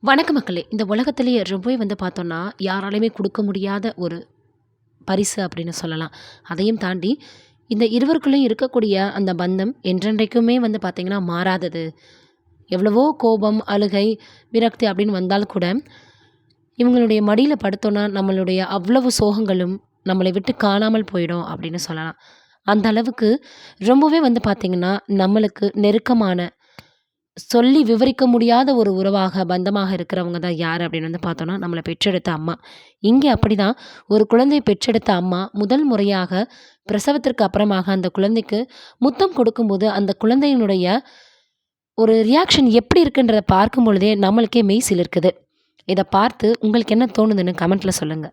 வணக்க மக்களே! இந்த உலகத்திலேயே ரொம்பவே பார்த்தோம்னா, யாராலயுமே குடுக்க முடியாத ஒரு பரிசு அப்படின்னு சொல்லலாம். அதையும் தாண்டி இந்த இருவருக்குள்ளயும் இருக்கக்கூடிய அந்த பந்தம் என்றென்றைக்குமே பார்த்தீங்கன்னா மாறாதது. எவ்வளவோ கோபம், அழுகை, விரக்தி அப்படின்னு வந்தாலும் கூட, இவங்களுடைய மடியில படுத்தோம்னா நம்மளுடைய அவ்வளவு சோகங்களும் நம்மளை விட்டு காணாமல் போயிடும் அப்படின்னு சொல்லலாம். அந்த அளவுக்கு ரொம்பவே பார்த்தீங்கன்னா, நம்மளுக்கு நெருக்கமான சொல்லி விவரிக்க முடியாத ஒரு உறவாக, பந்தமாக இருக்கிறவங்க தான் யாரு அப்படின்னு பார்த்தோம்னா, நம்மள பெற்றெடுத்த அம்மா. இங்கே அப்படிதான் ஒரு குழந்தையை பெற்றெடுத்த அம்மா முதல் முறையாக பிரசவத்திற்கு அப்புறமாக அந்த குழந்தைக்கு முத்தம் கொடுக்கும்போது, அந்த குழந்தையினுடைய ஒரு ரியாக்ஷன் எப்படி இருக்குன்றத பார்க்கும் பொழுதே நம்மளுக்கே மெய் சிலிர்க்குது. இத பார்த்து உங்களுக்கு என்ன தோணுதுன்னு கமெண்ட்ல சொல்லுங்க.